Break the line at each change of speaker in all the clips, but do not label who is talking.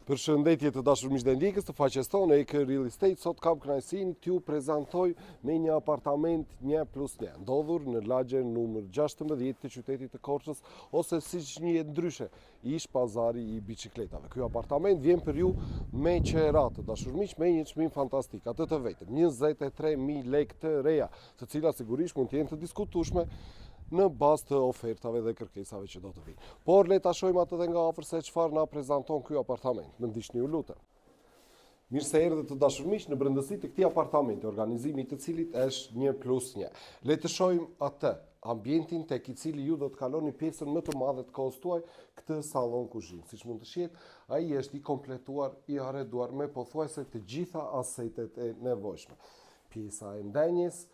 Përshëndetje të dashur miq dhe ndjekës të faqes tonë EK Real Estate, sot kam kënaqësinë t'ju prezantoj me një apartament 1+1, ndodhur në lagjen numër 16 të qytetit të Korçës, ose siç njihet ndryshe, ish pazari i biçikletave. Ky apartament vjen për ju me qerat, të dashur miq, me një çmim fantastik, atë të vetëm 23.000 lekë të reja, të cilat sigurisht mund të jenë të diskutueshme në bazë të ofertave dhe kërkesave që do të vinë. Por le ta shohim atë edhe nga afër se çfarë na prezanton ky apartament. Më ndiqni ju lutem. Mirë se erdhët të dashur miq në brendësi të këtij apartamenti, organizimi i të cilit është 1+1. Le të shohim atë ambientin tek i cili ju do të kaloni pjesën më të madhe të kohës tuaj, këtë sallon kuzhinë. Siç mund të shihet, ai është i kompletuar, i arreduar me pothuajse të gjitha asetet e nevojshme. Pjesa e ndenjes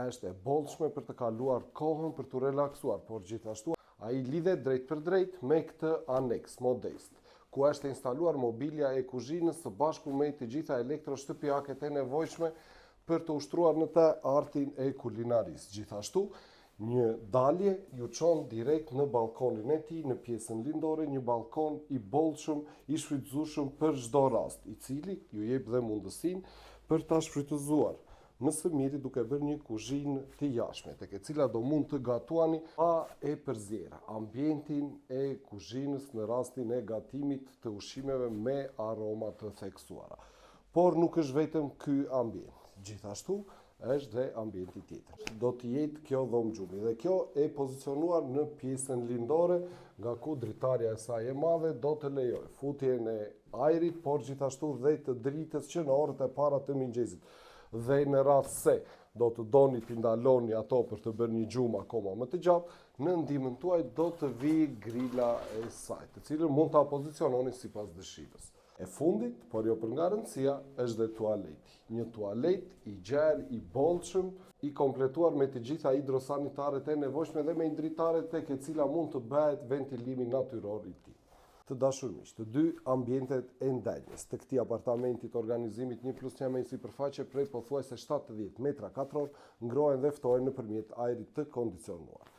është e bollshme për të kaluar kohën, për të relaksuar, por gjithashtu ai lidhet drejt për drejt me këtë aneks modest, ku është instaluar mobilja e kuzhinës së bashku me të gjitha elektroshtëpiaket e nevojshme për të ushtruar në të artin e kulinarisë. Gjithashtu, një dalje ju çon direkt në balkonin e tij, në pjesën lindore, një balkon i bollshëm, i shfrytëzueshëm për çdo rast, i cili ju jep dhe mundësinë për ta shfrytëzuar më së miri duke bërë një kuzhinë të jashtme, tek e cila do mund të gatuani pa e përzjera ambientin e kuzhinës në rastin e gatimit të ushqimeve me aroma të theksuara. Por nuk është vetëm ky ambient. Gjithashtu është dhe ambienti tjetër. Do të jetë kjo dhomë gjumi dhe kjo e pozicionuar në pjesën lindore, nga ku dritarja e saj e madhe do të lejojë futjen e ajrit, por gjithashtu dhe të dritës që në orët e para të mëngjesit. Dhe në rast se do të doni të ndaloni ato për të bërë një gjumë akoma më të gjatë, në ndihmën tuaj do të vijë grila e saj, të cilën mund ta poziciononi sipas dëshirës. E fundit, por jo për nga rëndësia, është dhe tualeti. Një tualet i gjerë, i bollshëm, i kompletuar me të gjitha hidrosanitaret e nevojshme dhe me ndritare tek e cila mund të bëhet ventilimi natyror i tij. Të dashur miq, të dy ambientet e ndenjes të këtij apartamenti të organizimit 1+1 me sipërfaqe prej pothuajse 70 metra katror ngrohen dhe ftohen nëpërmjet ajrit të kondicionuar.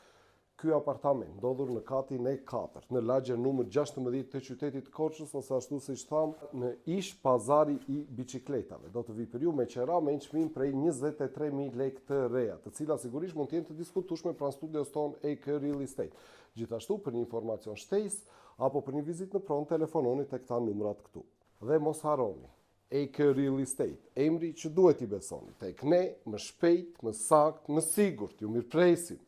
Ky apartament ndodhur në katin e 4, në lagjen numër 16 të qytetit të Korçës, ose ashtu siç tham, në ish pazari i biçikletave. Do të vi për ju me qera me një çmim prej 23.000 lekë të reja, të cilat sigurisht mund të jenë të diskutueshme pranë studios tonë EK Real Estate. Gjithashtu, për një informacion shtesë apo për një vizitë në pronë, telefononi tek këta numrat këtu. Dhe mos harroni, EK Real Estate, emri që duhet i besoni. Tek ne, më shpejt, më sakt, më sigurt, ju mirëpresim.